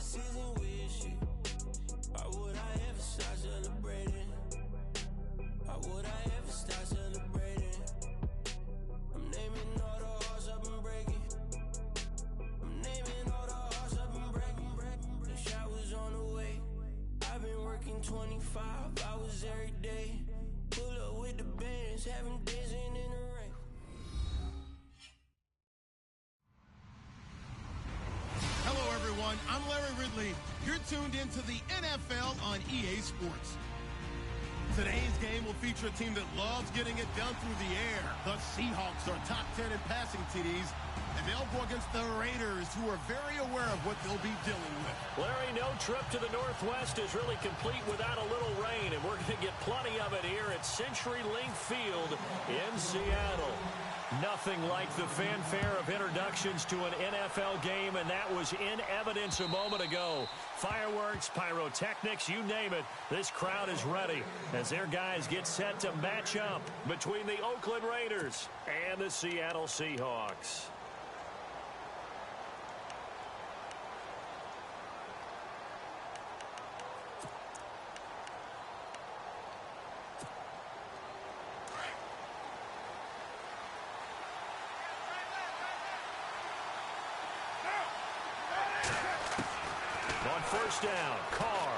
season with shit. Why would I ever start celebrating? Why would I ever start celebrating? I'm naming all the hearts I've been breaking. I'm naming all the hearts I've been breaking. The showers on the way. I've been working 25 hours every day. Pull up with the bands, having dancing in the rain. Hello, everyone. I'm Larry Ridley. You're tuned into the NFL on EA Sports. Today's game will feature a team that loves getting it done through the air. The Seahawks are top 10 in passing TDs, and they'll go against the Raiders, who are very aware of what they'll be dealing with. Larry, no trip to the Northwest is really complete without a little rain, and we're going to get plenty of it here at CenturyLink Field in Seattle. Nothing like the fanfare of introductions to an NFL game, and that was in evidence a moment ago. Fireworks, pyrotechnics, you name it, this crowd is ready as their guys get set to match up between the Oakland Raiders and the Seattle Seahawks. First down, Carr.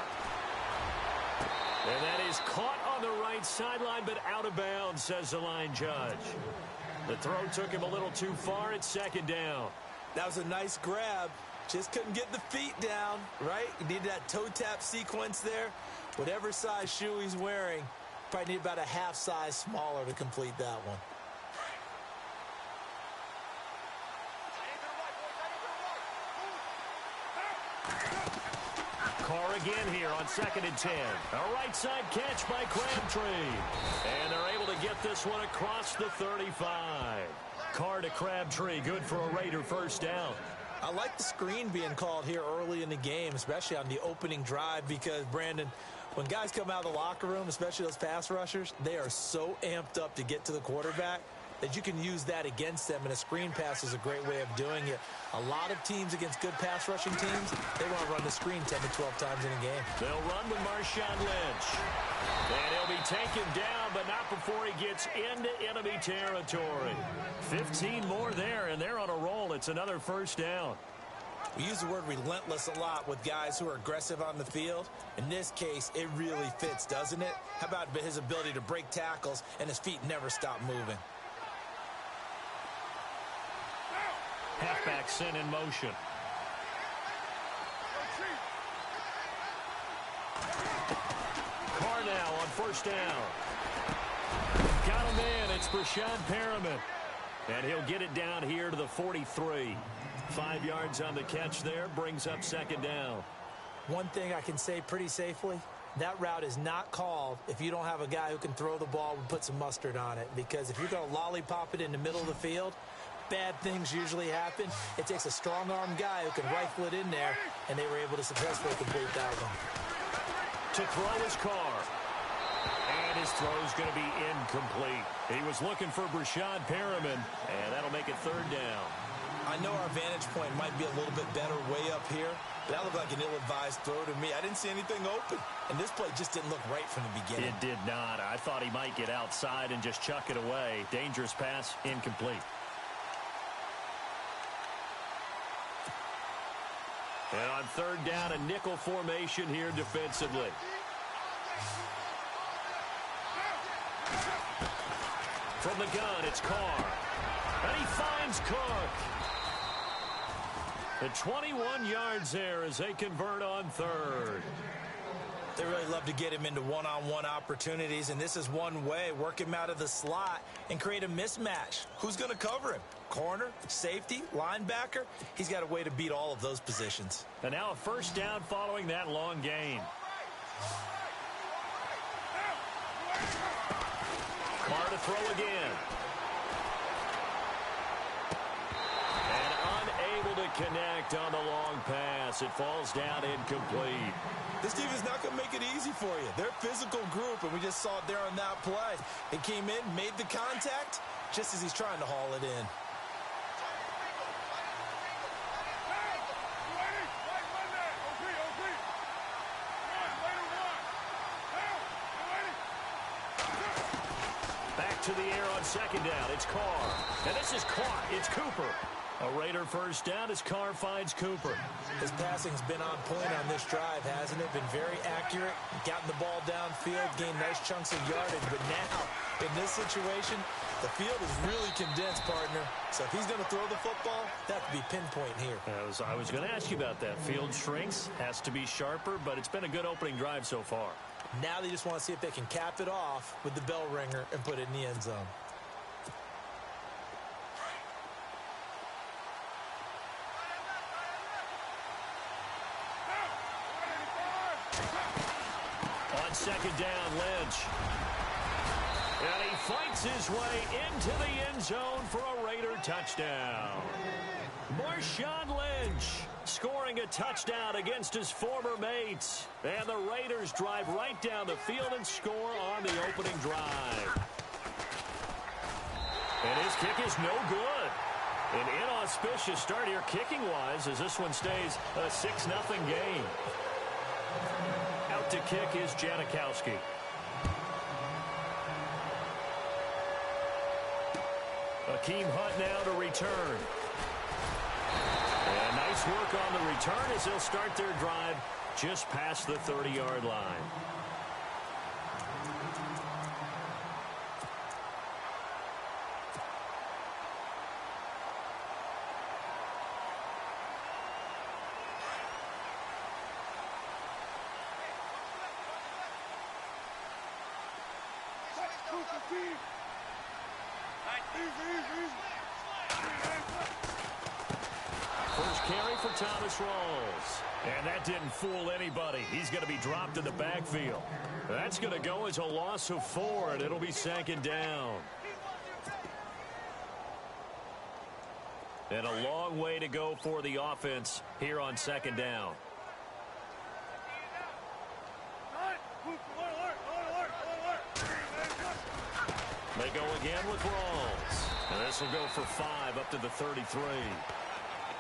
And that is caught on the right sideline, but out of bounds, says the line judge. The throw took him a little too far. It's second down. That was a nice grab. Just couldn't get the feet down, right? You needed that toe tap sequence there. Whatever size shoe he's wearing, probably need about a half size smaller to complete that one. Carr again here on 2nd and 10. A right side catch by Crabtree. And they're able to get this one across the 35. Carr to Crabtree, good for a Raider first down. I like the screen being called here early in the game, especially on the opening drive, because, Brandon, when guys come out of the locker room, especially those pass rushers, they are so amped up to get to the quarterback that you can use that against them, and a screen pass is a great way of doing it. A lot of teams against good pass rushing teams, they want to run the screen 10 to 12 times in a game. They'll run with Marshawn Lynch. And he'll be taken down, but not before he gets into enemy territory. 15 more there, and they're on a roll. It's another first down. We use the word relentless a lot with guys who are aggressive on the field. In this case, it really fits, doesn't it? How about his ability to break tackles and his feet never stop moving? Halfback sent in motion. Carr now on first down. Got him in. It's Brashad Perriman. And he'll get it down here to the 43. 5 yards on the catch there. Brings up second down. One thing I can say pretty safely, that route is not called if you don't have a guy who can throw the ball and put some mustard on it. Because if you're going to lollipop it in the middle of the field, bad things usually happen. It takes a strong-arm guy who can rifle it in there, and they were able to successfully complete that one. To throw is Carr. And his throw is going to be incomplete. He was looking for Brashad Perriman, and that'll make it third down. I know our vantage point might be a little bit better way up here, but that looked like an ill-advised throw to me. I didn't see anything open, and this play just didn't look right from the beginning. It did not. I thought he might get outside and just chuck it away. Dangerous pass, incomplete. And on third down, a nickel formation here defensively. From the gun, it's Carr. And he finds Cook. The 21 yards there as they convert on third. They really love to get him into one-on-one opportunities, and this is one way. Work him out of the slot and create a mismatch. Who's going to cover him? Corner, safety, linebacker? He's got a way to beat all of those positions. And now a first down following that long gain. Carr to throw again. And unable to connect on the long pass. It falls down incomplete. This team is not going to make it easy for you. They're a physical group, and we just saw it there on that play. They came in, made the contact, just as he's trying to haul it in. to the air on second down. It's Carr. And this is caught. It's Cooper. A Raider first down as Carr finds Cooper. His passing's been on point on this drive, hasn't it? Been very accurate, gotten the ball downfield, gained nice chunks of yardage. But now, in this situation, the field is really condensed, partner. So if he's going to throw the football, that could be pinpoint here. I was going to ask you about that. Field shrinks, has to be sharper, but it's been a good opening drive so far. Now they just want to see if they can cap it off with the bell ringer and put it in the end zone. On second down, Lynch. And he fights his way into the end zone for a Raider touchdown. Marshawn Lynch scoring a touchdown against his former mates. And the Raiders drive right down the field and score on the opening drive. And his kick is no good. An inauspicious start here kicking-wise as this one stays a 6-0 game. Out to kick is Janikowski. Akeem Hunt now to return. And nice work on the return as they'll start their drive just past the 30-yard line. First carry for Thomas Rawls. And that didn't fool anybody. He's going to be dropped in the backfield. That's going to go as a loss of 4, and it'll be second down. And a long way to go for the offense here on second down. They go again with Rawls. And this will go for 5 up to the 33.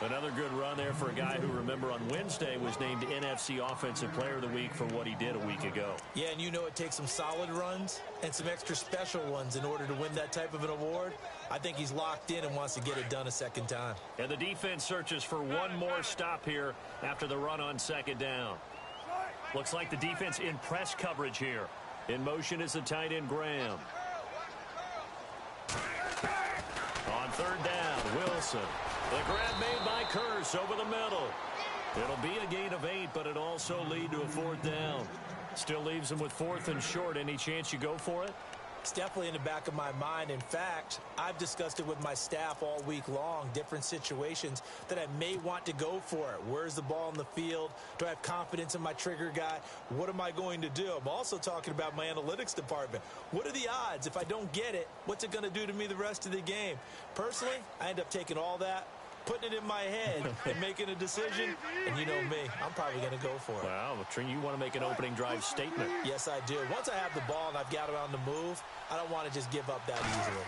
Another good run there for a guy who, remember, on Wednesday was named NFC Offensive Player of the Week for what he did a week ago. Yeah, and you know it takes some solid runs and some extra special ones in order to win that type of an award. I think he's locked in and wants to get it done a second time. And the defense searches for one more stop here after the run on second down. Looks like the defense in press coverage here. In motion is the tight end Graham. On third down, Wilson. The grab made by Kearse over the middle. It'll be a gain of 8, but it also lead to a 4th down. Still leaves them with 4th and short. Any chance you go for it? It's definitely in the back of my mind. In fact, I've discussed it with my staff all week long, different situations that I may want to go for it. Where's the ball in the field? Do I have confidence in my trigger guy? What am I going to do? I'm also talking about my analytics department. What are the odds? If I don't get it, what's it going to do to me the rest of the game? Personally, I end up taking all that, putting it in my head and making a decision. And you know me, I'm probably going to go for it. Wow, you want to make an opening drive statement. Yes, I do. Once I have the ball and I've got it on the move, I don't want to just give up that easily.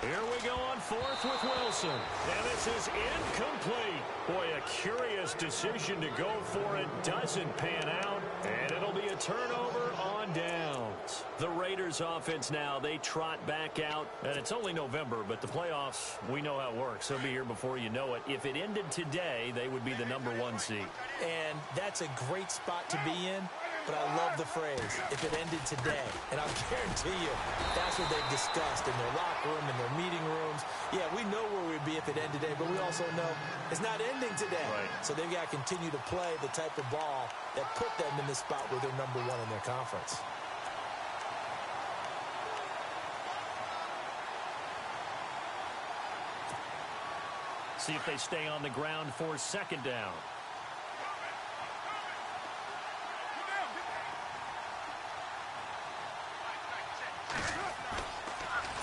Here we go on 4th with Wilson. And this is incomplete. Boy, a curious decision to go for it. Doesn't pan out. And it'll be a turnover on downs. The Raiders offense now, they trot back out. And it's only November, but the playoffs, we know how it works. They'll be here before you know it. If it ended today, they would be the #1 seed. And that's a great spot to be in. But I love the phrase, if it ended today. And I'll guarantee you, that's what they've discussed in their locker room, in their meeting rooms. Yeah, we know where we'd be if it ended today, but we also know it's not ending today. Right. So they've got to continue to play the type of ball that put them in the spot where they're #1 in their conference. See if they stay on the ground for second down.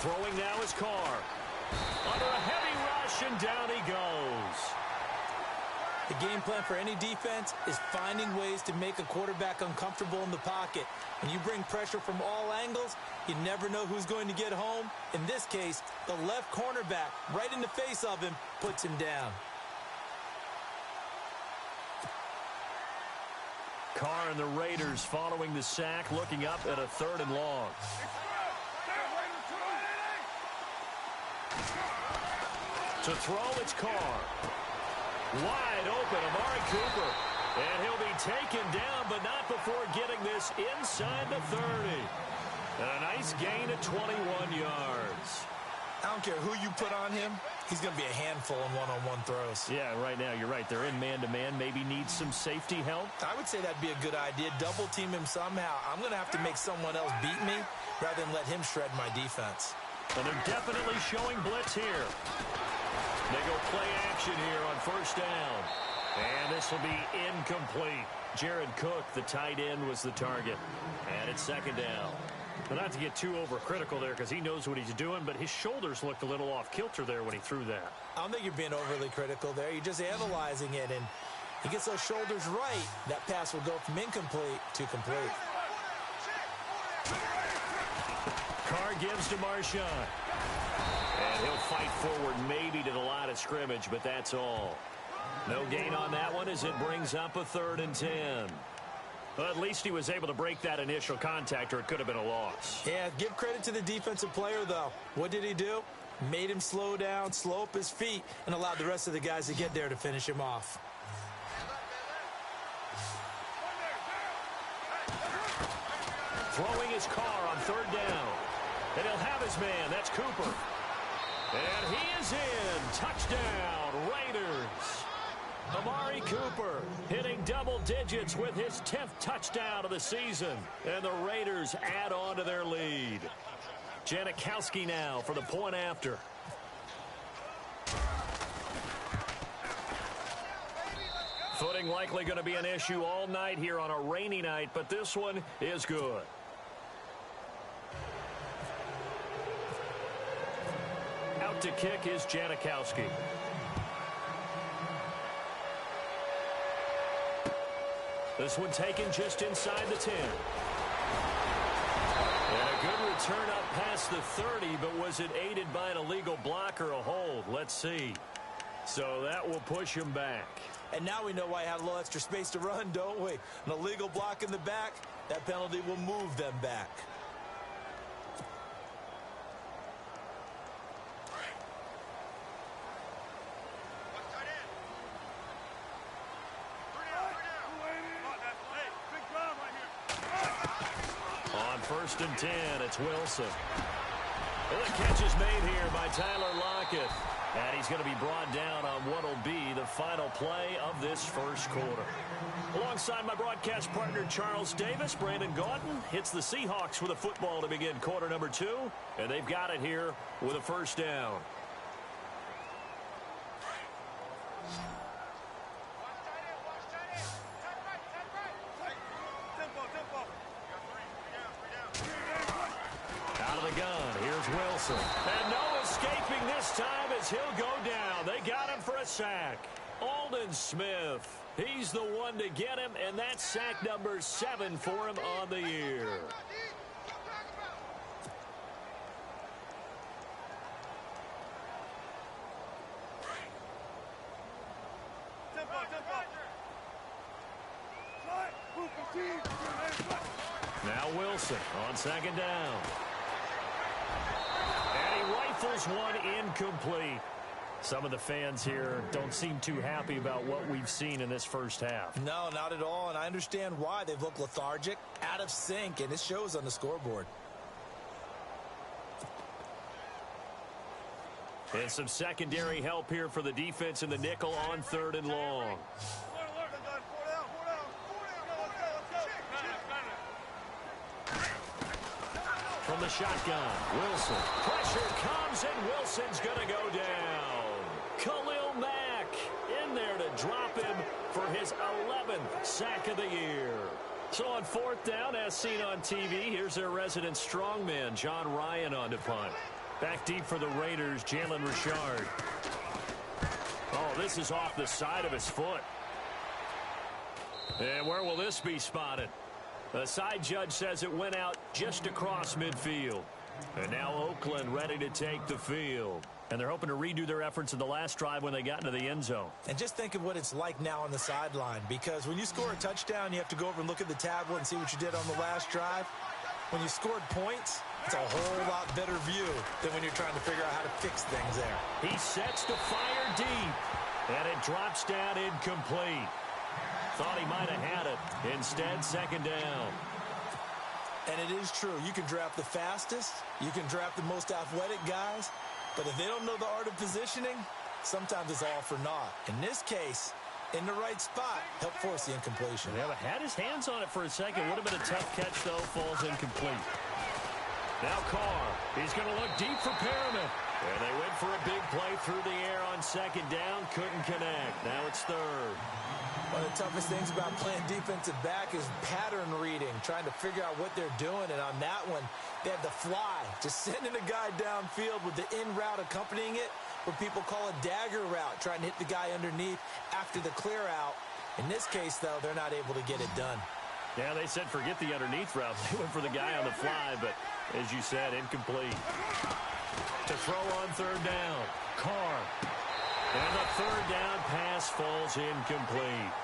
Throwing now is Carr. Under a heavy rush, and down he goes. The game plan for any defense is finding ways to make a quarterback uncomfortable in the pocket. When you bring pressure from all angles, you never know who's going to get home. In this case, the left cornerback, right in the face of him, puts him down. Carr and the Raiders following the sack, looking up at a 3rd and long. To throw, it's Carr. Wide open, Amari Cooper. And he'll be taken down, but not before getting this inside the 30. And a nice gain of 21 yards. I don't care who you put on him. He's going to be a handful in one-on-one throws. Yeah, right now, you're right. They're in man-to-man. Maybe needs some safety help. I would say that'd be a good idea. Double team him somehow. I'm going to have to make someone else beat me rather than let him shred my defense. And they're definitely showing blitz here. They go play action here on first down. And this will be incomplete. Jared Cook, the tight end, was the target. And it's second down. But not to get too overcritical there because he knows what he's doing, but his shoulders looked a little off kilter there when he threw that. I don't think you're being overly critical there. You're just analyzing it, and he gets those shoulders right. That pass will go from incomplete to complete. Carr gives to Marshawn. And he'll fight forward maybe to the line of scrimmage, but that's all. No gain on that one as it brings up a 3rd and 10. Well, at least he was able to break that initial contact, or it could have been a loss. Yeah, give credit to the defensive player, though. What did he do? Made him slow down, slow up his feet, and allowed the rest of the guys to get there to finish him off. Throwing his Carr on 3rd down. And he'll have his man. That's Cooper. And he is in. Touchdown, Raiders. Amari Cooper hitting double digits with his 10th touchdown of the season. And the Raiders add on to their lead. Janikowski now for the point after. Footing likely going to be an issue all night here on a rainy night, but this one is good. Out to kick is Janikowski. This one taken just inside the 10. And a good return up past the 30, but was it aided by an illegal block or a hold? Let's see. So that will push him back. And now we know why he had a little extra space to run, don't we? An illegal block in the back, that penalty will move them back. On 1st and 10, it's Wilson. Well, the catch is made here by Tyler Lockett. And he's going to be brought down on what will be the final play of this first quarter. Alongside my broadcast partner, Charles Davis, Brandon Gaudin hits the Seahawks with a football to begin quarter number 2. And they've got it here with a first down. Out of the gun, here's Wilson. And no escaping this time as he'll go down. They got him for a sack. Aldon Smith, he's the one to get him, and that's sack number 7 for him on the year. Now Wilson on 2nd down. And he rifles one incomplete. Some of the fans here don't seem too happy about what we've seen in this first half. No, not at all, and I understand why. They've looked lethargic, out of sync, and it shows on the scoreboard. And some secondary help here for the defense in the nickel on 3rd and long. From the shotgun, Wilson. Pressure comes, and Wilson's going to go down. Khalil Mack in there to drop him for his 11th sack of the year. So on 4th down, as seen on TV, here's their resident strongman, John Ryan, on to punt. Back deep for the Raiders, Jalen Richard. Oh, this is off the side of his foot. And where will this be spotted? The side judge says it went out just across midfield. And now Oakland ready to take the field. And they're hoping to redo their efforts in the last drive when they got into the end zone. And just think of what it's like now on the sideline, because when you score a touchdown, you have to go over and look at the tablet and see what you did on the last drive. When you scored points, It's a whole lot better view than when you're trying to figure out how to fix things there. He sets to fire deep, and it drops down incomplete. Thought he might have had it. Instead, second down. And it is true. You can draft the fastest. You can draft the most athletic guys. But if they don't know the art of positioning, sometimes it's all for naught. In this case, in the right spot, help force the incompletion. Yeah, but had his hands on it for a second. Would have been a tough catch, though. Falls incomplete. Now Carr. He's going to look deep for Perriman. And they went for a big play through the air on second down. Couldn't connect. Now it's third. One of the toughest things about playing defensive back is pattern reading, trying to figure out what they're doing. And on that one, they had the fly, just sending a guy downfield with the in route accompanying it, what people call a dagger route, trying to hit the guy underneath after the clear out. In this case, though, they're not able to get it done. Yeah, they said forget the underneath route. They went for the guy on the fly, but as you said, incomplete. To throw on third down, Carr. And the third down pass falls incomplete.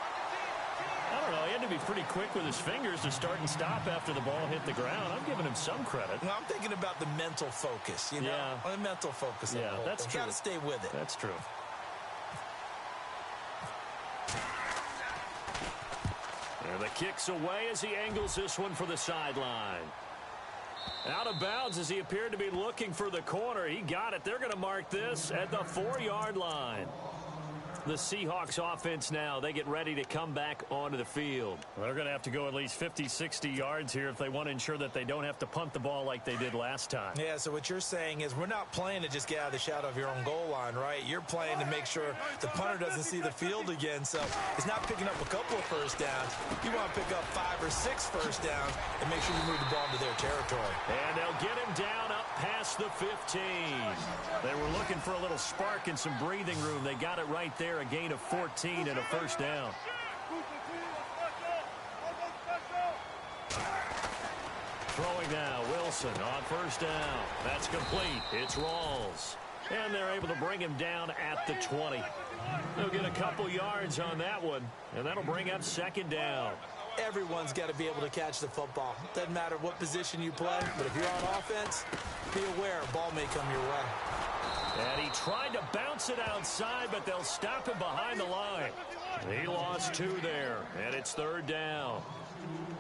I don't know. He had to be pretty quick with his fingers to start and stop after the ball hit the ground. I'm giving him some credit. Well, I'm thinking about the mental focus, you know? Yeah. The mental focus. Yeah, that's true. Got to stay with it. That's true. And the kick's away as he angles this one for the sideline. Out of bounds as he appeared to be looking for the corner. He got it. They're going to mark this at the 4-yard line. The Seahawks offense now, they get ready to come back onto the field. Well, they're going to have to go at least 50, 60 yards here if they want to ensure that they don't have to punt the ball like they did last time. Yeah, so what you're saying is we're not playing to just get out of the shadow of your own goal line, right? You're playing to make sure the punter doesn't see the field again. So it's not picking up a couple of first downs. You want to pick up 5 or 6 first downs and make sure you move the ball into their territory. And they'll get him down up past the 15. They were looking for a little spark and some breathing room. They got it right there. A gain of 14 and a first down. Throwing now, Wilson on first down. That's complete. It's Rawls. And they're able to bring him down at the 20. They'll get a couple yards on that one, and that'll bring up second down. Everyone's got to be able to catch the football. Doesn't matter what position you play, but if you're on offense, be aware a ball may come your way. And he tried to bounce it outside, but they'll stop him behind the line. He lost 2 there, and it's third down.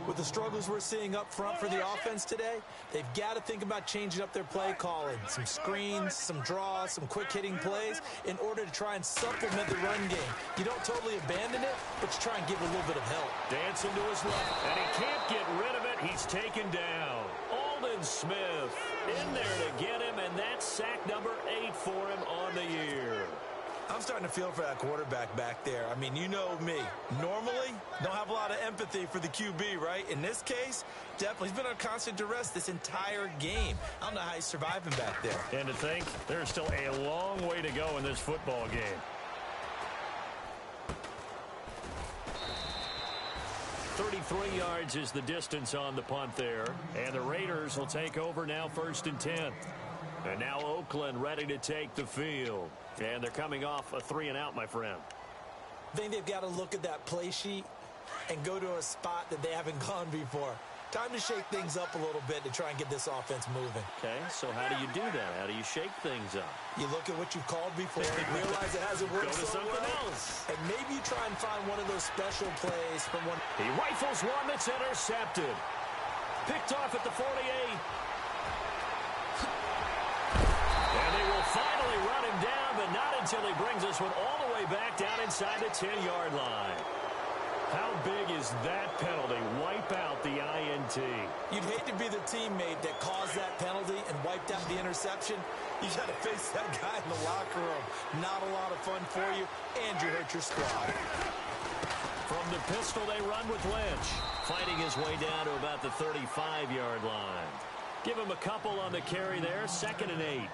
With the struggles we're seeing up front for the offense today, they've got to think about changing up their play calling. Some screens, some draws, some quick-hitting plays in order to try and supplement the run game. You don't totally abandon it, but you try and give it a little bit of help. Dancing to his left, and he can't get rid of it. He's taken down. Aldon Smith in there to get him, and that's sack number 8 for him on the year. I'm starting to feel for that quarterback back there. I mean, you know me. Normally, don't have a lot of empathy for the QB, right? In this case, definitely. He's been on constant duress this entire game. I don't know how he's surviving back there. And to think, there's still a long way to go in this football game. 33 yards is the distance on the punt there. And the Raiders will take over now, 1st and 10. And now Oakland ready to take the field. And they're coming off a 3-and-out, my friend. I think they've got to look at that play sheet and go to a spot that they haven't gone before. Time to shake things up a little bit to try and get this offense moving. Okay, so how do you do that? How do you shake things up? You look at what you've called before, realize it hasn't worked Go to so something well, else. and maybe you try and find one of those special plays from one. He rifles one that's intercepted. Picked off at the 48. And they will finally run him down, but not until he brings this one all the way back down inside the 10-yard line. How big is that penalty? Wipe out the INT. You'd hate to be the teammate that caused that penalty and wiped out the interception. You got to face that guy in the locker room. Not a lot of fun for you, and you hurt your squad. From the pistol, they run with Lynch, fighting his way down to about the 35-yard line. Give him a couple on the carry there, 2nd and 8.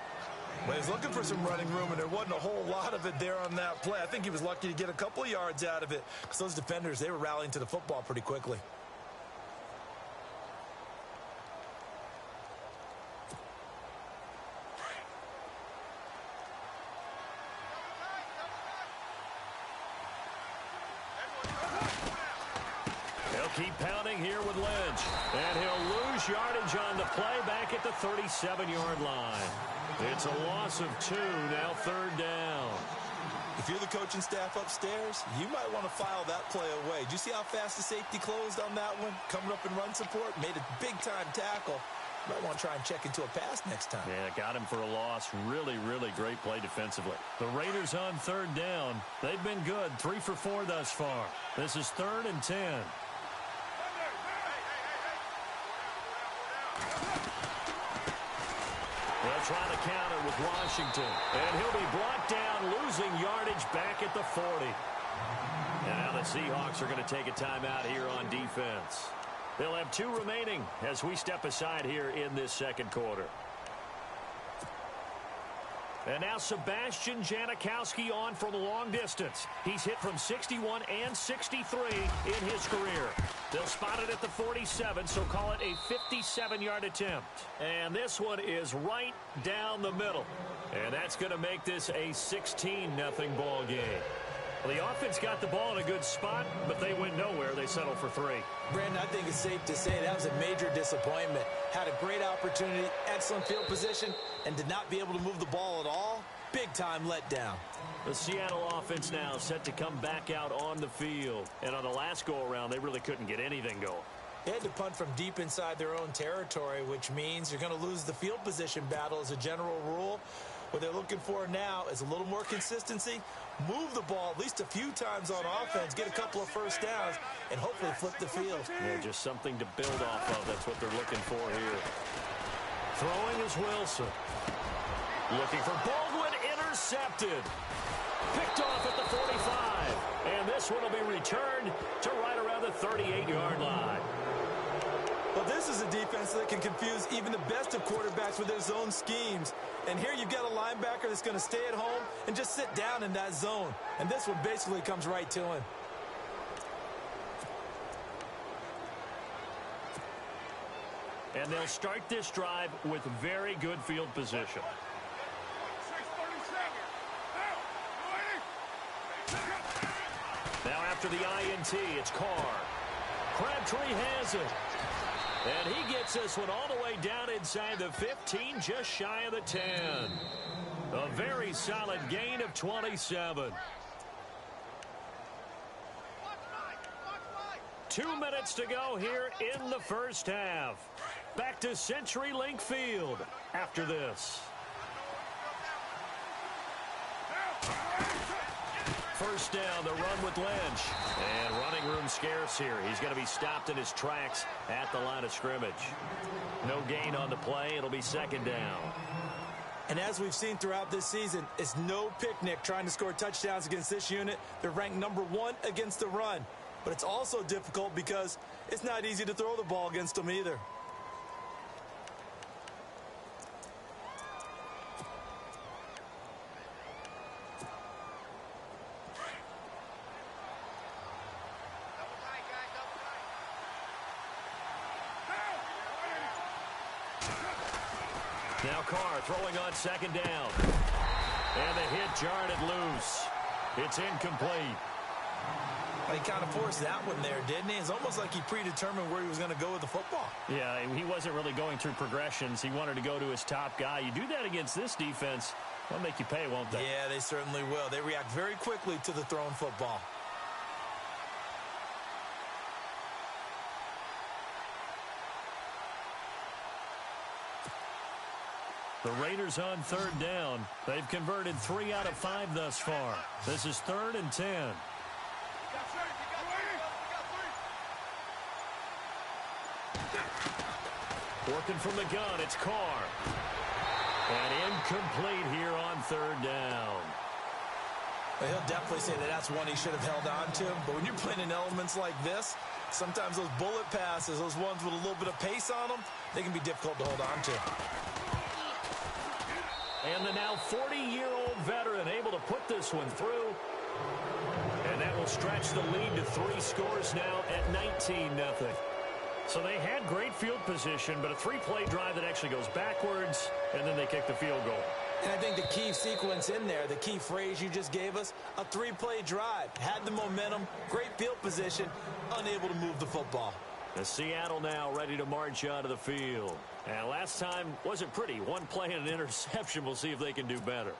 Well, he's looking for some running room, and there wasn't a whole lot of it there on that play. I think he was lucky to get a couple of yards out of it because those defenders, they were rallying to the football pretty quickly. They'll They'll keep pounding here with Lynch. And he'll lose yardage on the play back at the 37-yard line. It's a loss of 2, now 3rd down. If you're the coaching staff upstairs, you might want to file that play away. Do you see how fast the safety closed on that one? Coming up in run support, made a big-time tackle. You might want to try and check into a pass next time. Yeah, got him for a loss. Really, really great play defensively. The Raiders on 3rd down. They've been good, 3 for 4 thus far. This is 3rd and 10. They'll try to counter with Washington. And he'll be brought down, losing yardage back at the 40. And now the Seahawks are going to take a timeout here on defense. They'll have 2 remaining as we step aside here in this 2nd quarter. And now Sebastian Janikowski on for the long distance. He's hit from 61 and 63 in his career. They'll spot it at the 47, so call it a 57-yard attempt. And this one is right down the middle. And that's going to make this a 16-0 ball game. Well, the offense got the ball in a good spot, but they went nowhere. They settled for 3. Brandon, I think it's safe to say that was a major disappointment. Had a great opportunity, excellent field position, and did not be able to move the ball at all. Big-time letdown. The Seattle offense now set to come back out on the field. And on the last go-around, they really couldn't get anything going. They had to punt from deep inside their own territory, which means you're going to lose the field position battle as a general rule. What they're looking for now is a little more consistency, move the ball at least a few times on offense, get a couple of first downs, and hopefully flip the field. Yeah, just something to build off of. That's what they're looking for here. Throwing is Wilson. Looking for Baldwin, intercepted. Picked off at the 45. And this one will be returned to right around the 38-yard line. Well, this is a defense that can confuse even the best of quarterbacks with their zone schemes. And here you've got a linebacker that's going to stay at home and just sit down in that zone. And this one basically comes right to him. And they'll start this drive with very good field position. Now after the INT, it's Carr. Crabtree has it. And he gets this one all the way down inside the 15, just shy of the 10. A very solid gain of 27. 2 minutes to go here in the first half. Back to CenturyLink Field after this. First down, the run with Lynch. And running room scarce here. He's going to be stopped in his tracks at the line of scrimmage. No gain on the play. It'll be 2nd down. And as we've seen throughout this season, it's no picnic trying to score touchdowns against this unit. They're ranked #1 against the run. But it's also difficult because it's not easy to throw the ball against them either. Now Carr throwing on 2nd down. And the hit jarred it loose. It's incomplete. He kind of forced that one there, didn't he? It's almost like he predetermined where he was going to go with the football. Yeah, he wasn't really going through progressions. He wanted to go to his top guy. You do that against this defense, they'll make you pay, won't they? Yeah, they certainly will. They react very quickly to the thrown football. The Raiders on 3rd down. They've converted 3 out of 5 thus far. This is 3rd and 10. Working from the gun, it's Carr. And incomplete here on 3rd down. Well, he'll definitely say that that's one he should have held on to. But when you're playing in elements like this, sometimes those bullet passes, those ones with a little bit of pace on them, they can be difficult to hold on to. And the now 40-year-old veteran able to put this one through. And that will stretch the lead to 3 scores now at 19-0. So they had great field position, but a 3-play drive that actually goes backwards, and then they kick the field goal. And I think the key sequence in there, the key phrase you just gave us, a 3-play drive. Had the momentum, great field position. position, unable to move the football. The Seattle now ready to march out of the field. And last time wasn't pretty. One play and an interception. We'll see if they can do better.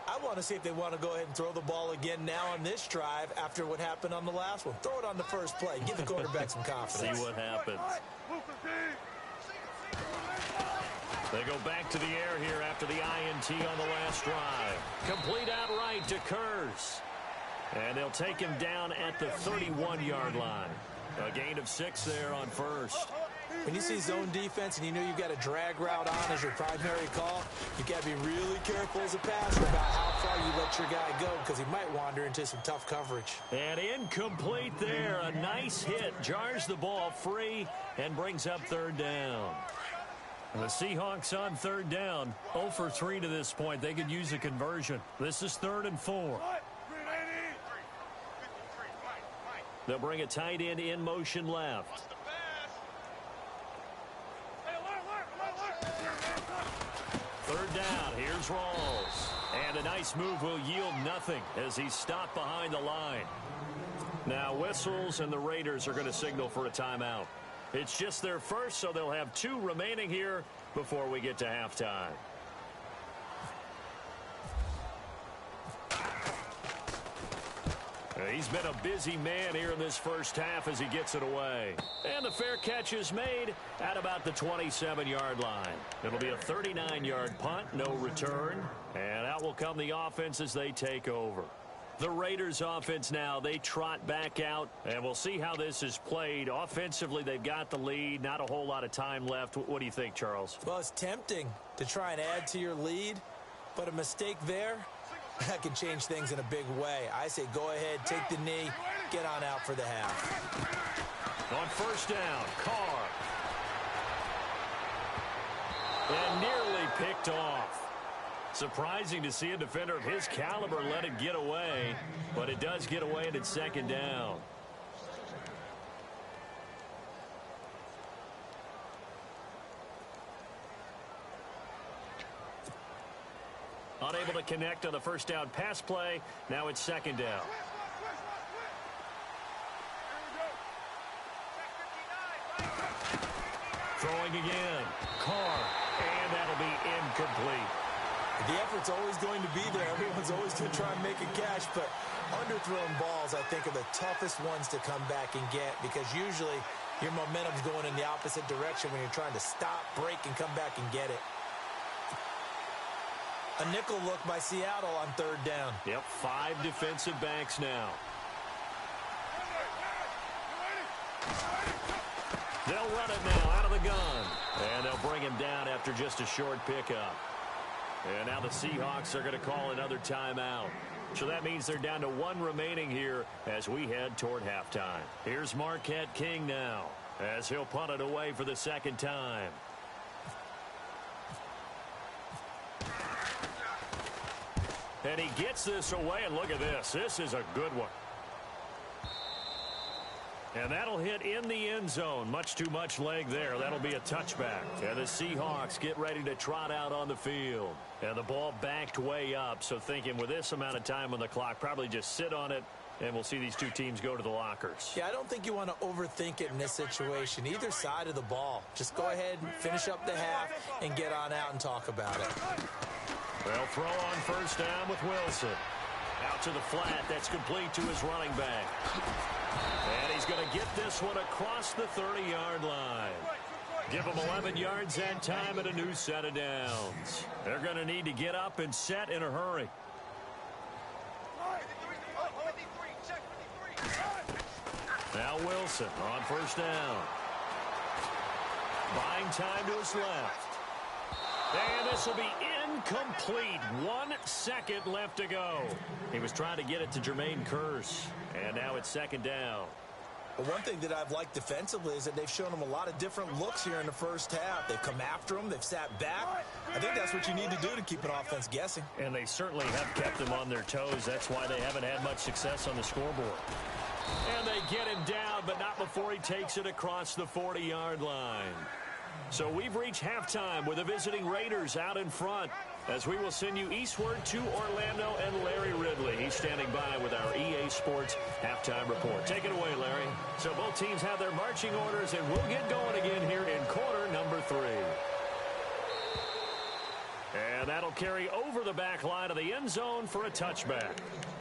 I want to see if they want to go ahead and throw the ball again now on this drive after what happened on the last one. Throw it on the first play. Give the quarterback some confidence. See what happens. They go back to the air here after the INT on the last drive. Complete outright to Kurz. And they'll take him down at the 31-yard line. A gain of 6 there on first. When you see zone defense and you know you've got a drag route on as your primary call, you've got to be really careful as a passer about how far you let your guy go because he might wander into some tough coverage. And incomplete there. A nice hit. Jars the ball free and brings up third down. And the Seahawks on third down. 0 for 3 to this point. They could use a conversion. This is 3rd and 4. They'll bring a tight end in motion left. Third down, here's Rawls. And a nice move will yield nothing as he's stopped behind the line. Now whistles and the Raiders are going to signal for a timeout. It's just their first, so they'll have 2 remaining here before we get to halftime. He's been a busy man here in this first half as he gets it away. And the fair catch is made at about the 27-yard line. It'll be a 39-yard punt, no return. And out will come the offense as they take over. The Raiders offense now, they trot back out, and we'll see how this is played. Offensively, they've got the lead, not a whole lot of time left. What do you think, Charles? Well, it's tempting to try and add to your lead, but a mistake there, that can change things in a big way. I say go ahead, take the knee, get on out for the half. On first down, Carr. And nearly picked off. Surprising to see a defender of his caliber let it get away, but it does get away and it's second down. Unable to connect on the first down pass play. Now it's second down. Throwing again. Carr. And that'll be incomplete. The effort's always going to be there. Everyone's always going to try and make a catch, but underthrown balls, I think, are the toughest ones to come back and get because usually your momentum's going in the opposite direction when you're trying to stop, break, and come back and get it. A nickel look by Seattle on third down. Yep, 5 defensive backs now. They'll run it now out of the gun. And they'll bring him down after just a short pickup. And now the Seahawks are going to call another timeout. So that means they're down to 1 remaining here as we head toward halftime. Here's Marquette King now as he'll punt it away for the second time. And he gets this away, and look at this. This is a good one. And that'll hit in the end zone. Much too much leg there. That'll be a touchback. And the Seahawks get ready to trot out on the field. And the ball backed way up. So thinking with this amount of time on the clock, probably just sit on it, and we'll see these 2 teams go to the lockers. Yeah, I don't think you want to overthink it in this situation. Either side of the ball. Just go ahead and finish up the half and get on out and talk about it. They'll throw on first down with Wilson. Out to the flat. That's complete to his running back. And he's going to get this one across the 30-yard line. Give him 11 yards that time and a new set of downs. They're going to need to get up and set in a hurry. Now Wilson on first down. Buying time to his left. And this will be incomplete. 1 second left to go. He was trying to get it to Jermaine Kearse. And now it's second down. Well, one thing that I've liked defensively is that they've shown him a lot of different looks here in the first half. They've come after him. They've sat back. I think that's what you need to do to keep an offense guessing. And they certainly have kept them on their toes. That's why they haven't had much success on the scoreboard. And they get him down, but not before he takes it across the 40-yard line. So we've reached halftime with the visiting Raiders out in front as we will send you eastward to Orlando and Larry Ridley. He's standing by with our EA Sports halftime report. Take it away, Larry. So both teams have their marching orders, and we'll get going again here in quarter number 3. And that'll carry over the back line of the end zone for a touchback.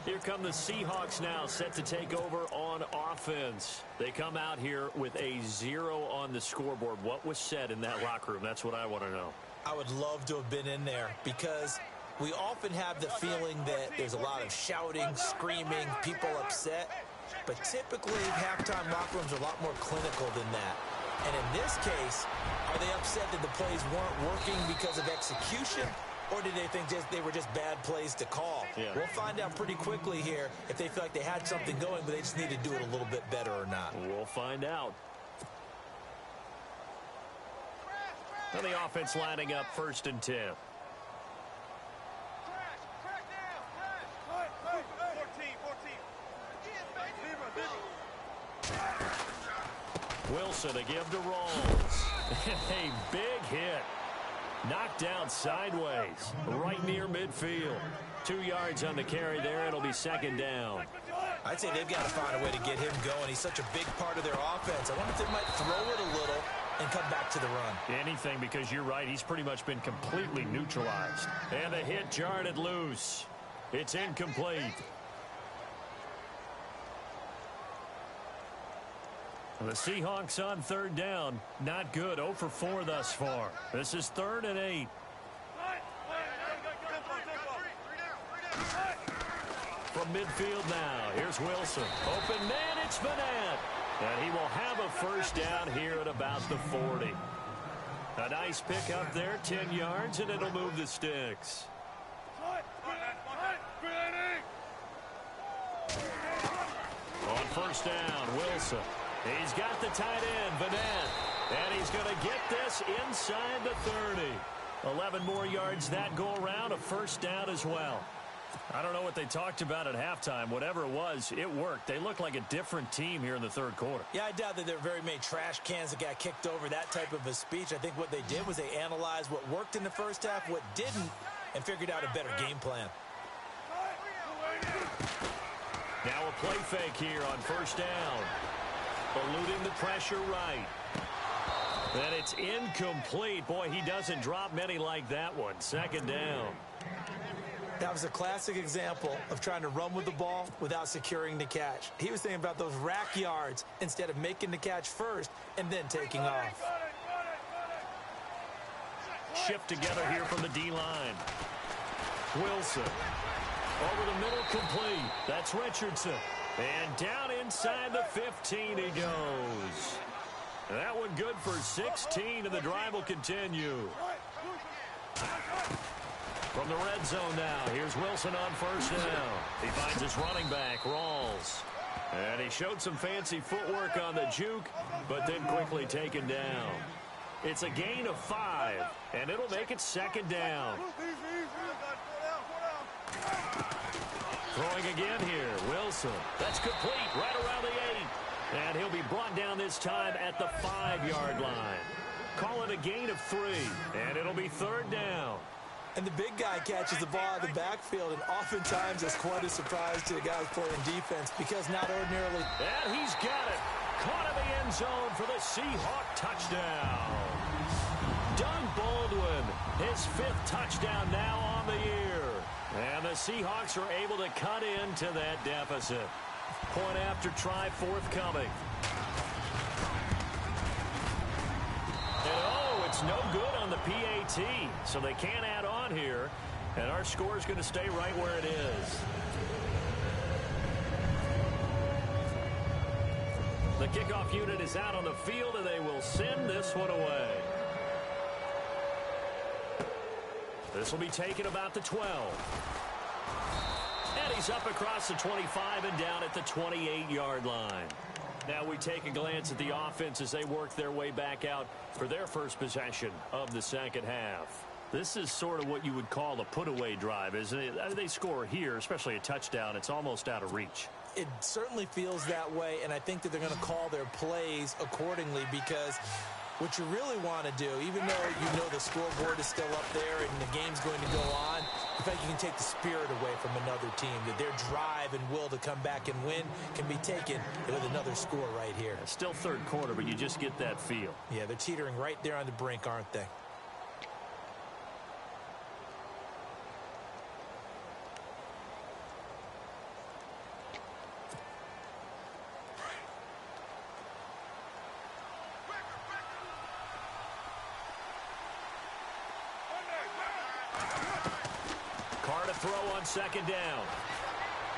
Here come the Seahawks now, set to take over on offense. They come out here with a 0 on the scoreboard. What was said in that locker room? That's what I want to know. I would love to have been in there because we often have the feeling that there's a lot of shouting, screaming, people upset. But typically, halftime locker rooms are a lot more clinical than that. And in this case, are they upset that the plays weren't working because of execution? Or did they think they were just bad plays to call? Yeah. We'll find out pretty quickly here if they feel like they had something going, but they just need to do it a little bit better or not. We'll find out. Now the offense lining up 1st and 10. Wilson to give to Rawls. A big hit. Knocked down sideways, right near midfield. 2 yards on the carry there. It'll be 2nd down. I'd say they've got to find a way to get him going. He's such a big part of their offense. I wonder if they might throw it a little and come back to the run. Anything, because you're right. He's pretty much been completely neutralized. And the hit jarred it loose. It's incomplete. The Seahawks on 3rd down. Not good. 0 for 4 thus far. This is 3rd and 8. From midfield now. Here's Wilson. Open man. It's Vanette. And he will have a 1st down here at about the 40. A nice pick up there. 10 yards, and it'll move the sticks. On 1st down, Wilson. He's got the tight end, Vanette, and he's going to get this inside the 30. 11 more yards that go around, a 1st down as well. I don't know what they talked about at halftime. Whatever it was, it worked. They look like a different team here in the 3rd quarter. Yeah, I doubt that there were very many trash cans that got kicked over, that type of a speech. I think what they did was they analyzed what worked in the 1st half, what didn't, and figured out a better game plan. Now a play fake here on 1st down. Eluding the pressure right. And it's incomplete. Boy, he doesn't drop many like that one. 2nd down. That was a classic example of trying to run with the ball without securing the catch. He was thinking about those rack yards instead of making the catch first and then taking off. Shift together here from the D-line. Wilson. Over the middle, complete. That's Richardson. And down inside the 15 he goes. That one good for 16, and the drive will continue. From the red zone now, here's Wilson on 1st down. He finds his running back, Rawls. And he showed some fancy footwork on the juke, but then quickly taken down. It's a gain of 5, and it'll make it 2nd down. Throwing again here, Wilson. That's complete, right around the 8. And he'll be brought down this time at the 5-yard line. Call it a gain of 3, and it'll be 3rd down. And the big guy catches the ball out of the backfield, and oftentimes it's quite a surprise to the guys playing defense because not ordinarily. And he's got it. Caught in the end zone for the Seahawk touchdown. Doug Baldwin, his 5th touchdown now on the year. And the Seahawks are able to cut into that deficit. Point after try forthcoming. And it's no good on the PAT, so they can't add on here. And our score is going to stay right where it is. The kickoff unit is out on the field, and they will send this one away. This will be taken about the 12. And he's up across the 25 and down at the 28-yard line. Now we take a glance at the offense as they work their way back out for their first possession of the 2nd half. This is sort of what you would call a put-away drive, isn't it? They score here, especially a touchdown. It's almost out of reach. It certainly feels that way, and I think that they're going to call their plays accordingly because what you really want to do, even though you know the scoreboard is still up there and the game's going to go on, the fact you can take the spirit away from another team, that their drive and will to come back and win can be taken with another score right here. Still third quarter, but you just get that feel. Yeah, they're teetering right there on the brink, aren't they? Throw on second down.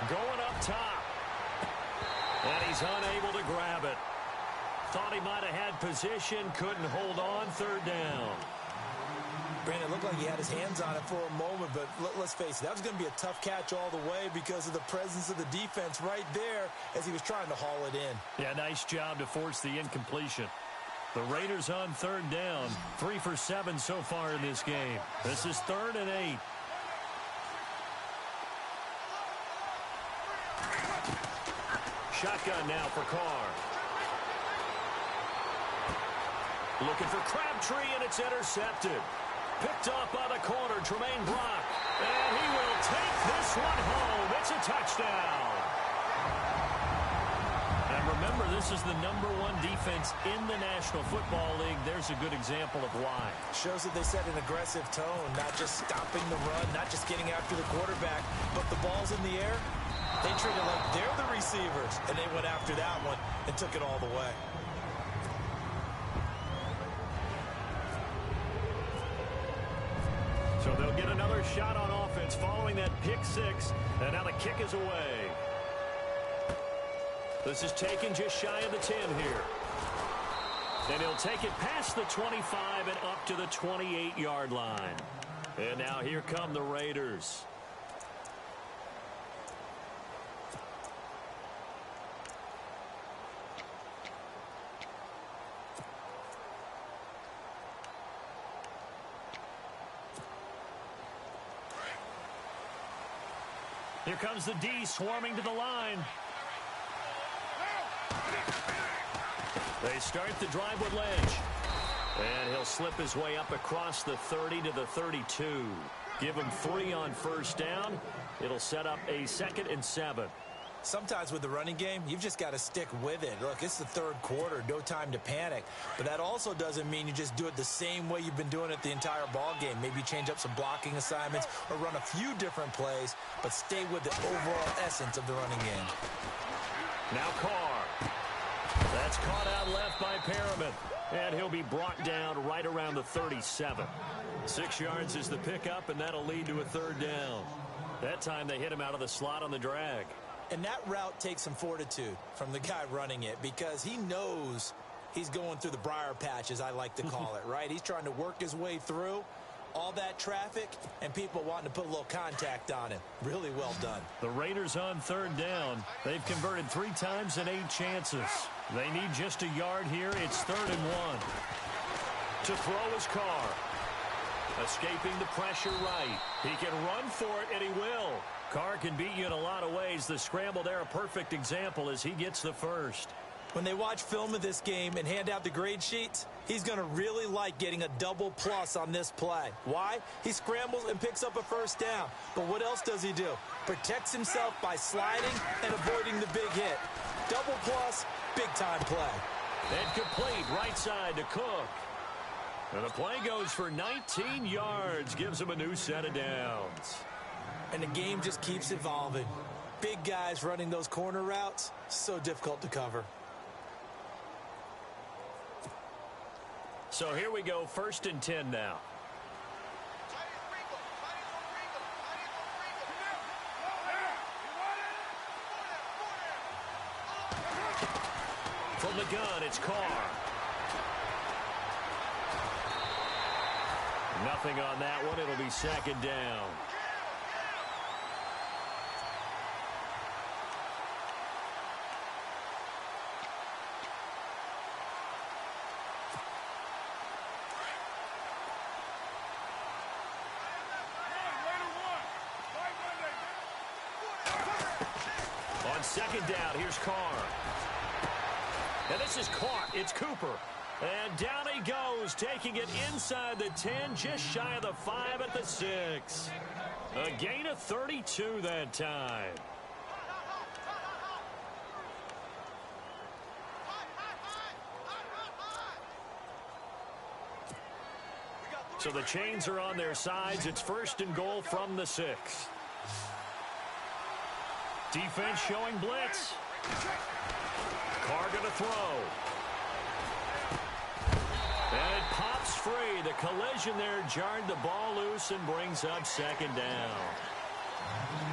Going up top. And he's unable to grab it. Thought he might have had position. Couldn't hold on. Third down. Brandon, it looked like he had his hands on it for a moment, but let's face it, that was going to be a tough catch all the way because of the presence of the defense right there as he was trying to haul it in. Yeah, nice job to force the incompletion. The Raiders on third down. 3 for 7 so far in this game. This is 3rd and 8. Shotgun now for Carr. Looking for Crabtree, and it's intercepted. Picked off by the corner, Tremaine Brock. And he will take this one home. It's a touchdown. And remember, this is the #1 defense in the National Football League. There's a good example of why. Shows that they set an aggressive tone, not just stopping the run, not just getting after the quarterback, but the ball's in the air. They treat it like they're the receivers, and they went after that one and took it all the way. So they'll get another shot on offense following that pick six, and now the kick is away. This is taken just shy of the 10 here. And he'll take it past the 25 and up to the 28-yard line. And now here come the Raiders. Here comes the D swarming to the line. They start the drive with Lynch. And he'll slip his way up across the 30 to the 32. Give him 3 on first down. It'll set up a 2nd and 7. Sometimes with the running game, you've just got to stick with it. Look, it's the third quarter, no time to panic. But that also doesn't mean you just do it the same way you've been doing it the entire ball game. Maybe change up some blocking assignments or run a few different plays, but stay with the overall essence of the running game. Now Carr. That's caught out left by Perriman. And he'll be brought down right around the 37. 6 yards is the pickup, and that'll lead to a 3rd down. That time they hit him out of the slot on the drag. And that route takes some fortitude from the guy running it because he knows he's going through the briar patch, as I like to call it, right? He's trying to work his way through all that traffic and people wanting to put a little contact on him. Really well done. The Raiders on 3rd down. They've converted 3 times in 8 chances. They need just a yard here. It's 3rd and 1. To throw is Carr. Escaping the pressure right. He can run for it, and he will. Carr can beat you in a lot of ways. The scramble there, a perfect example as he gets the first. When they watch film of this game and hand out the grade sheets, he's going to really like getting a double plus on this play. Why? He scrambles and picks up a first down. But what else does he do? Protects himself by sliding and avoiding the big hit. Double plus, big-time play. And complete right side to Cook. And the play goes for 19 yards, gives him a new set of downs. And the game just keeps evolving. Big guys running those corner routes, so difficult to cover. So here we go, 1st and 10 now. From the gun, it's Carr. Nothing on that one. It'll be 2nd down. On 2nd down, here's Carr. And this is caught. It's Cooper. And down he goes, taking it inside the 10, just shy of the 5 at the 6. A gain of 32 that time. So the chains are on their sides. It's 1st and goal from the 6. Defense showing blitz. Carr going to throw. And it pops free. The collision there jarred the ball loose and brings up 2nd down.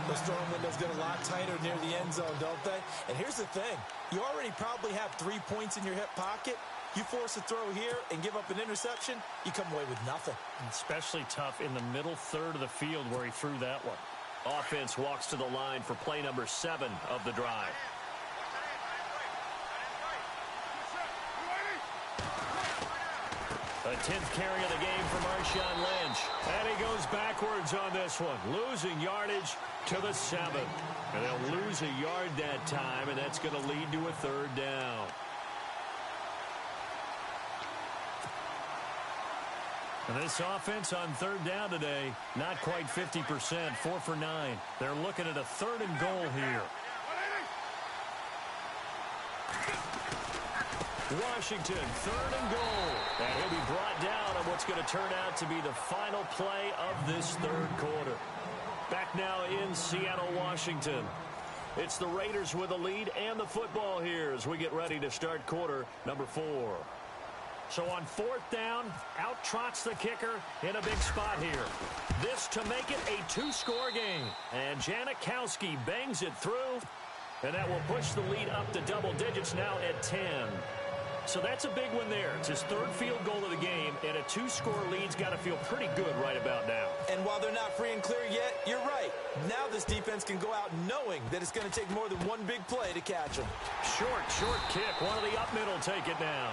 The throwing window's get a lot tighter near the end zone, don't they? And here's the thing. You already probably have 3 points in your hip pocket. You force a throw here and give up an interception, you come away with nothing. Especially tough in the middle third of the field where he threw that one. Offense walks to the line for play number 7 of the drive. A 10th carry of the game for Marshawn Lynch. And he goes backwards on this one, losing yardage to the 7. And they'll lose a yard that time, and that's going to lead to a 3rd down. And this offense on 3rd down today, not quite 50%, 4 for 9. They're looking at a 3rd and goal here. Washington, 3rd and goal. And he'll be brought down on what's going to turn out to be the final play of this 3rd quarter. Back now in Seattle, Washington. It's the Raiders with the lead and the football here as we get ready to start quarter number 4. So on 4th down, out trots the kicker in a big spot here. This to make it a 2-score game. And Janikowski bangs it through, and that will push the lead up to double digits now at 10. So that's a big one there. It's his 3rd field goal of the game, and a 2-score lead's got to feel pretty good right about now. And while they're not free and clear yet, you're right. Now this defense can go out knowing that it's going to take more than one big play to catch them. Short kick. One of the up middle take it now.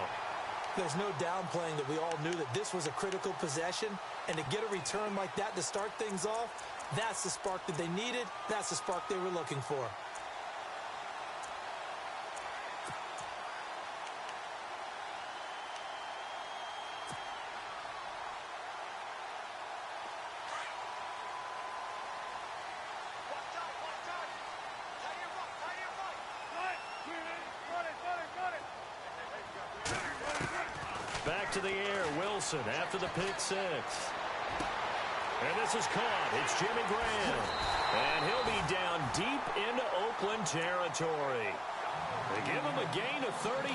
There's no downplaying that we all knew that this was a critical possession, and to get a return like that to start things off, that's the spark that they needed. That's the spark they were looking for. Back to the air, Wilson after the pick 6. And this is caught. It's Jimmy Graham. And he'll be down deep into Oakland territory. They give him a gain of 38.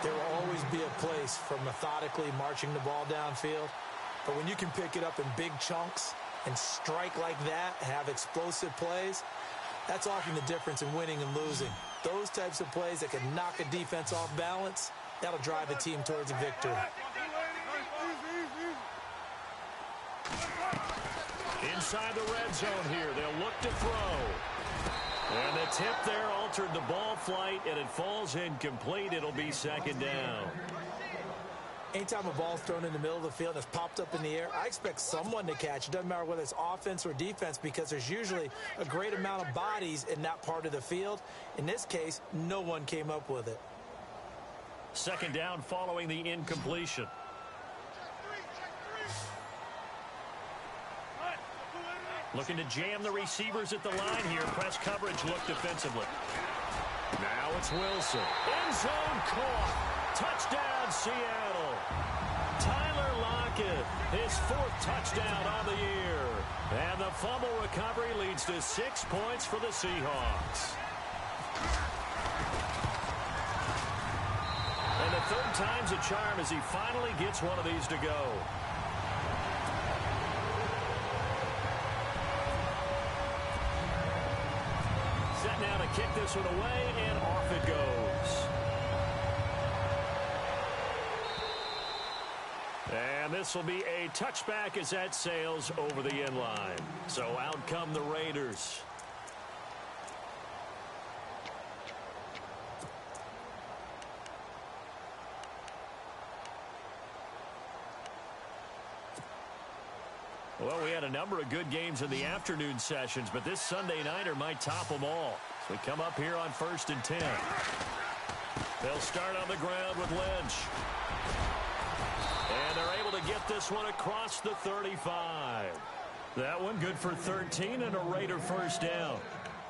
There will always be a place for methodically marching the ball downfield. But when you can pick it up in big chunks and strike like that, have explosive plays, that's often the difference in winning and losing. Those types of plays that can knock a defense off balance, that'll drive a team towards a victory. Inside the red zone here, they'll look to throw. And the tip there altered the ball flight, and it falls incomplete. It'll be 2nd down. Anytime a ball's thrown in the middle of the field and it's popped up in the air, I expect someone to catch. It doesn't matter whether it's offense or defense, because there's usually a great amount of bodies in that part of the field. In this case, no one came up with it. 2nd down following the incompletion. Looking to jam the receivers at the line here. Press coverage look defensively. Now it's Wilson. End zone caught. Touchdown, Seattle. Tyler Lockett, his 4th touchdown on the year. And the fumble recovery leads to 6 points for the Seahawks. And the 3rd time's a charm as he finally gets one of these to go. Set now to kick this one away, and off it goes. And this will be a touchback as that sails over the end line. So out come the Raiders. Well, we had a number of good games in the afternoon sessions, but this Sunday nighter might top them all. So we come up here on 1st and 10. They'll start on the ground with Lynch. And they're able to get this one across the 35. That one good for 13 and a Raider first down.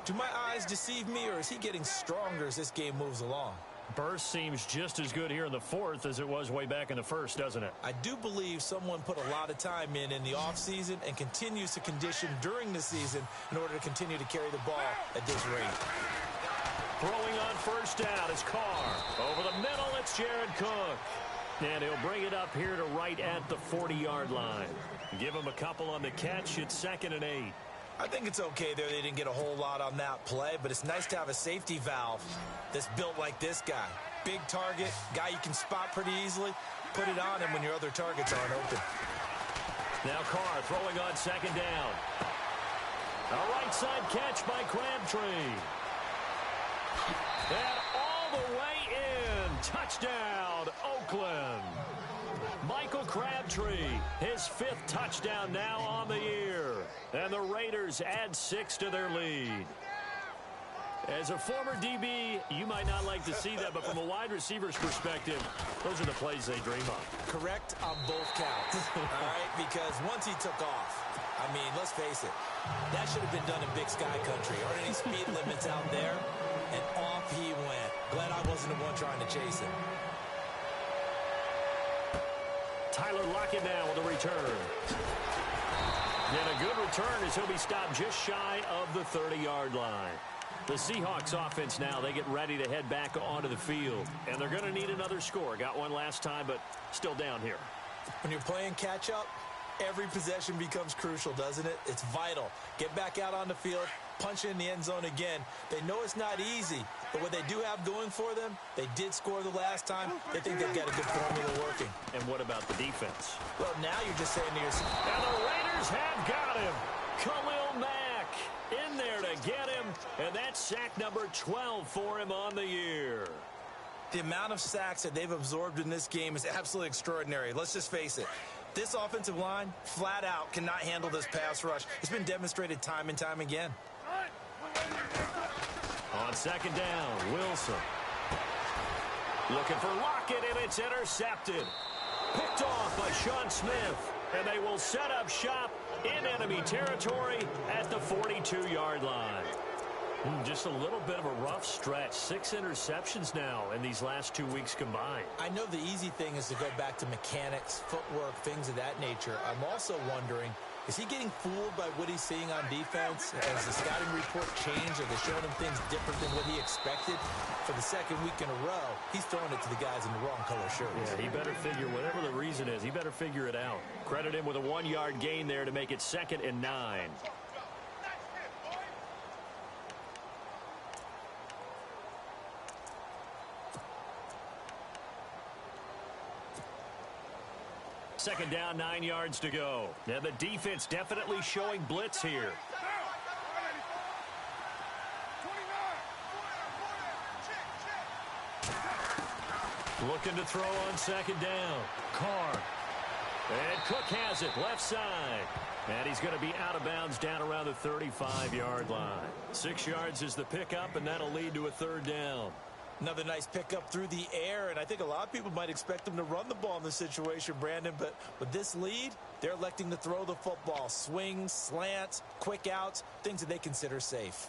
Do my eyes deceive me, or is he getting stronger as this game moves along? Burst seems just as good here in the fourth as it was way back in the first, doesn't it? I do believe someone put a lot of time in the offseason and continues to condition during the season in order to continue to carry the ball at this rate. Throwing on first down is Carr. Over the middle, it's Jared Cook. And he'll bring it up here to right at the 40-yard line. Give him a couple on the catch. It's 2nd and 8. I think it's okay there. They didn't get a whole lot on that play, but it's nice to have a safety valve that's built like this guy. Big target, guy you can spot pretty easily. Put it on him when your other targets aren't open. Now Carr throwing on 2nd down. A right side catch by Crabtree. And all the way in. Touchdown, Oakland. Michael Crabtree, his 5th touchdown now on the year. And the Raiders add 6 to their lead. As a former DB, you might not like to see that, but from a wide receiver's perspective, those are the plays they dream of. Correct on both counts, all right? Because once he took off, I mean, let's face it, that should have been done in Big Sky Country. Aren't any speed limits out there? And off he went. Glad I wasn't the one trying to chase him. Tyler Lockett now with a return. And a good return as he'll be stopped just shy of the 30-yard line. The Seahawks offense now, they get ready to head back onto the field. And they're going to need another score. Got one last time, but still down here. When you're playing catch-up, every possession becomes crucial, doesn't it? It's vital. Get back out on the field, punch in the end zone again. They know it's not easy, but what they do have going for them, they did score the last time. They think they've got a good formula working. And what about the defense? Well, now you're just saying to yourself, and the Raiders have got him. Khalil Mack in there to get him, and that's sack number 12 for him on the year. The amount of sacks that they've absorbed in this game is absolutely extraordinary. Let's just face it. This offensive line, flat out, cannot handle this pass rush. It's been demonstrated time and time again. On 2nd down, Wilson. Looking for Lockett, and it's intercepted. Picked off by Sean Smith. And they will set up shop in enemy territory at the 42-yard line. Just a little bit of a rough stretch. 6 interceptions now in these last 2 weeks combined. I know the easy thing is to go back to mechanics, footwork, things of that nature. I'm also wondering, is he getting fooled by what he's seeing on defense? Has the scouting report changed? Are they showing him things different than what he expected? For the 2nd week in a row, he's throwing it to the guys in the wrong color shirts. Yeah, he better figure, whatever the reason is, he better figure it out. Credit him with a 1-yard gain there to make it 2nd and 9. Second down, 9 yards to go. Now the defense definitely showing blitz here. Looking to throw on 2nd down. Carr. And Cook has it, left side. And he's going to be out of bounds down around the 35-yard line. 6 yards is the pickup, and that'll lead to a 3rd down. Another nice pickup through the air, and I think a lot of people might expect them to run the ball in this situation, Brandon, but with this lead, they're electing to throw the football. Swings, slants, quick outs, things that they consider safe.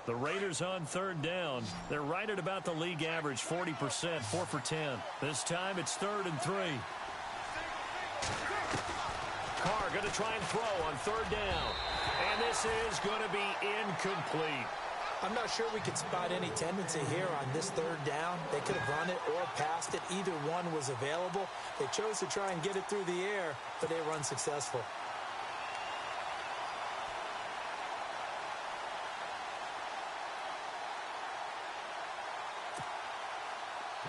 The Raiders on 3rd down. They're right at about the league average, 40%, 4 for 10. This time it's 3rd and 3. Carr going to try and throw on 3rd down. And this is going to be incomplete. I'm not sure we could spot any tendency here on this 3rd down. They could have run it or passed it. Either one was available. They chose to try and get it through the air, but they were unsuccessful.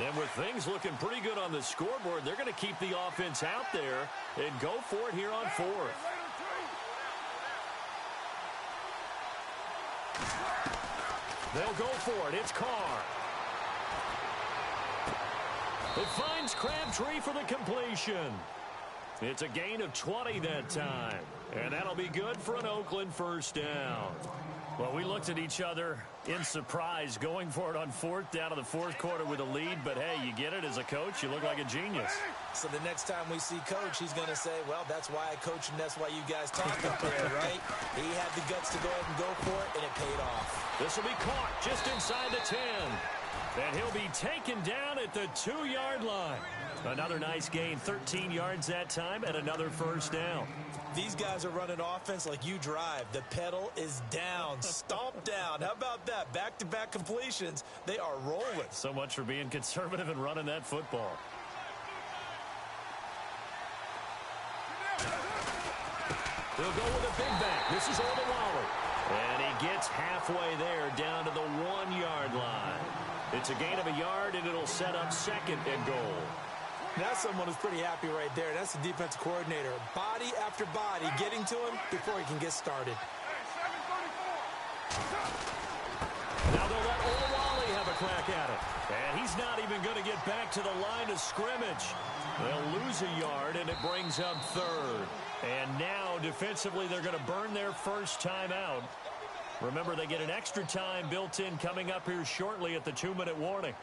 And with things looking pretty good on the scoreboard, they're going to keep the offense out there and go for it here on 4th. They'll go for it. It's Carr. It finds Crabtree for the completion. It's a gain of 20 that time. And that'll be good for an Oakland 1st down. Well, we looked at each other in surprise going for it on fourth down in the fourth quarter with a lead. But, hey, you get it as a coach. You look like a genius. So the next time we see Coach, he's going to say, well, that's why I coach and that's why you guys talk up there, right? He had the guts to go ahead and go for it, and it paid off. This will be caught just inside the 10. And he'll be taken down at the 2-yard line. Another nice gain, 13 yards that time, and another first down. These guys are running offense like you drive. The pedal is down, stomp down. How about that? Back-to-back completions. They are rolling. So much for being conservative and running that football. He'll go with a big back. This is Olawale. And he gets halfway there down to the 1-yard line. It's a gain of a yard, and it'll set up second and goal. That's someone who's pretty happy right there. That's the defensive coordinator. Body after body getting to him before he can get started. Now they'll let Olawale have a crack at it. And he's not even going to get back to the line of scrimmage. They'll lose a yard, and it brings up third. And now, defensively, they're going to burn their first time out. Remember, they get an extra time built in coming up here shortly at the 2-minute warning.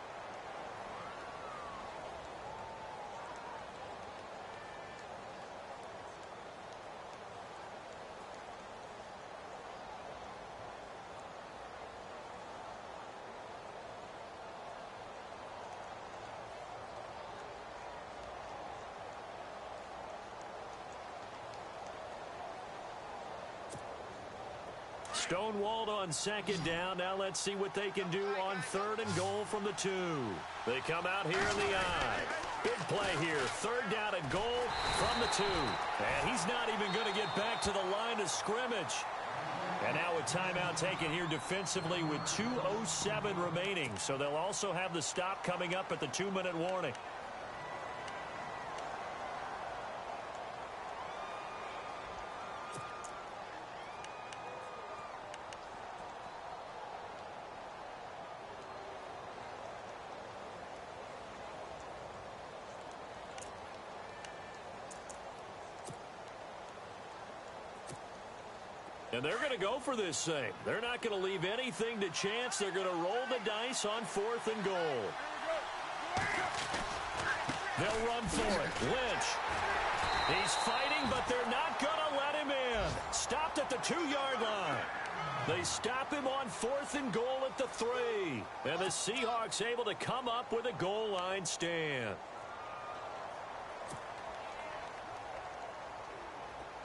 Stonewalled on second down. Now let's see what they can do on third and goal from the 2. They come out here in the I. Big play here. Third down and goal from the 2. And he's not even going to get back to the line of scrimmage. And now a timeout taken here defensively with 2:07 remaining. So they'll also have the stop coming up at the 2-minute warning. And they're going to go for this thing. They're not going to leave anything to chance. They're going to roll the dice on fourth and goal. They'll run for it. Lynch. He's fighting, but they're not going to let him in. Stopped at the 2-yard line. They stop him on fourth and goal at the 3. And the Seahawks able to come up with a goal line stand.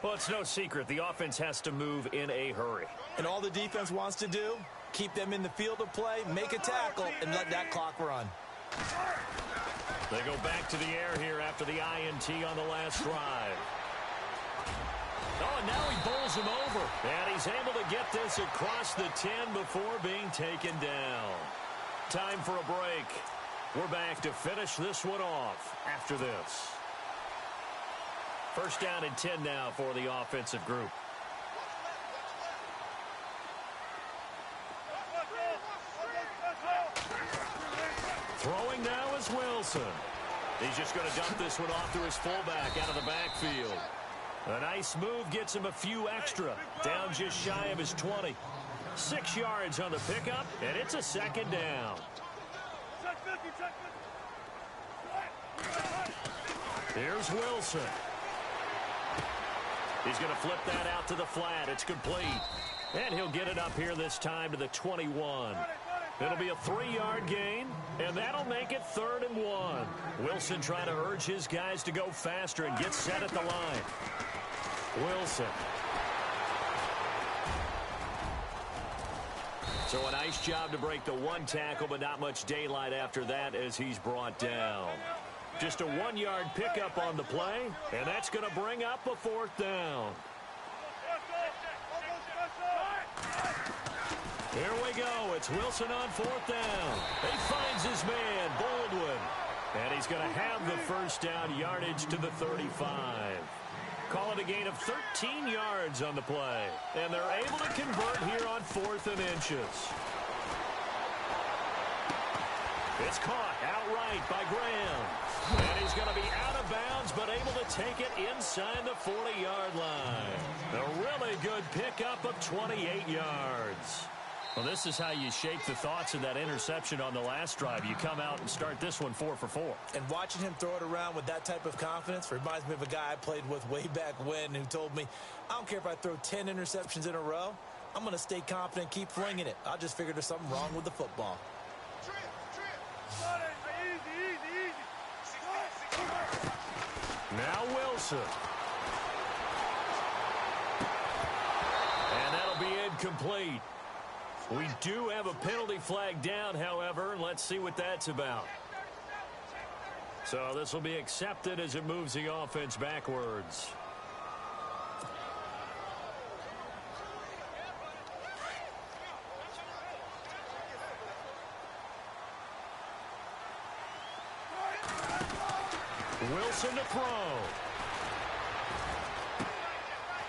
Well, it's no secret. The offense has to move in a hurry. And all the defense wants to do, keep them in the field of play, make a tackle, and let that clock run. They go back to the air here after the INT on the last drive. Oh, and now he bowls him over. And he's able to get this across the 10 before being taken down. Time for a break. We're back to finish this one off after this. First down and 10 now for the offensive group. Throwing now is Wilson. He's just going to dump this one off to his fullback out of the backfield. A nice move gets him a few extra. Down just shy of his 20. 6 yards on the pickup, and it's a second down. Here's Wilson. He's going to flip that out to the flat. It's complete. And he'll get it up here this time to the 21. It'll be a 3-yard gain, and that'll make it 3rd and 1. Wilson trying to urge his guys to go faster and get set at the line. Wilson. So a nice job to break the 1 tackle, but not much daylight after that as he's brought down. Just a 1-yard pickup on the play, and that's going to bring up a 4th down. Here we go. It's Wilson on 4th down. He finds his man, Baldwin. And he's going to have the first down, yardage to the 35. Call it a gain of 13 yards on the play. And they're able to convert here on 4th and inches. It's caught outright by Graham. And he's going to be out of bounds, but able to take it inside the 40-yard line. A really good pickup of 28 yards. Well, this is how you shape the thoughts of that interception on the last drive. You come out and start this one 4 for 4. And watching him throw it around with that type of confidence reminds me of a guy I played with way back when who told me, I don't care if I throw 10 interceptions in a row. I'm going to stay confident, keep flinging it. I just figured there's something wrong with the football. Now Wilson. And that'll be incomplete. We do have a penalty flag down, however, and let's see what that's about. So this will be accepted as it moves the offense backwards. Wilson to throw.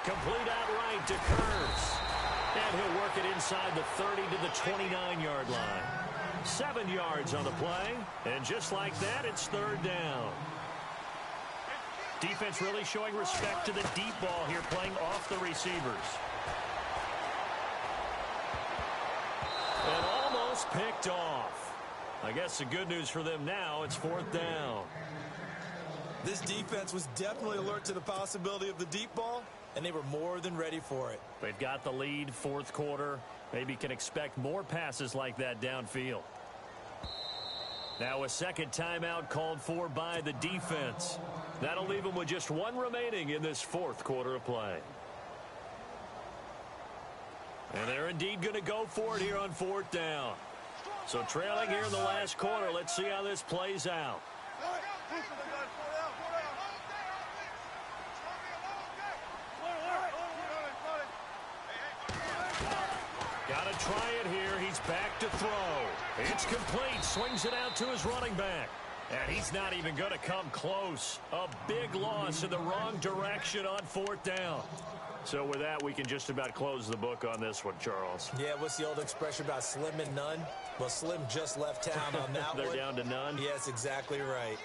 Complete outright to Kurtz. And he'll work it inside the 30 to the 29-yard line. 7 yards on the play. And just like that, it's third down. Defense really showing respect to the deep ball here, playing off the receivers. And almost picked off. I guess the good news for them now, it's fourth down. This defense was definitely alert to the possibility of the deep ball, and they were more than ready for it. They've got the lead, fourth quarter. Maybe can expect more passes like that downfield. Now a second timeout called for by the defense. That'll leave them with just one remaining in this fourth quarter of play. And they're indeed going to go for it here on fourth down. So trailing here in the last quarter, let's see how this plays out. Got to try it here. He's back to throw. It's complete. Swings it out to his running back. And he's not even going to come close. A big loss in the wrong direction on fourth down. So with that, we can just about close the book on this one, Charles. Yeah, what's the old expression about slim and none? Well, Slim just left town on that They're one. down to none? Yes, exactly right.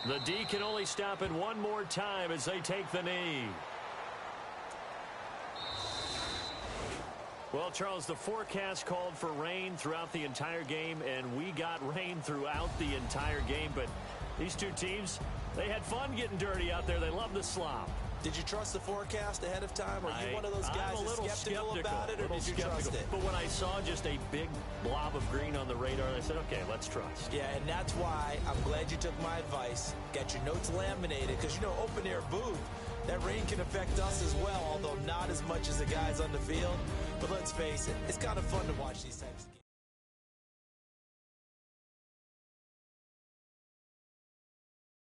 The D can only stop it one more time as they take the knee. Well, Charles, the forecast called for rain throughout the entire game, and we got rain throughout the entire game. But these two teams, they had fun getting dirty out there. They love the slop. Did you trust the forecast ahead of time? Are you one of those guys that's skeptical about it, or did you trust it? But when I saw just a big blob of green on the radar, I said, okay, let's trust. Yeah, and that's why I'm glad you took my advice. Get your notes laminated, because, you know, open-air booth, that rain can affect us as well, although not as much as the guys on the field. But let's face it, it's kind of fun to watch these types of games.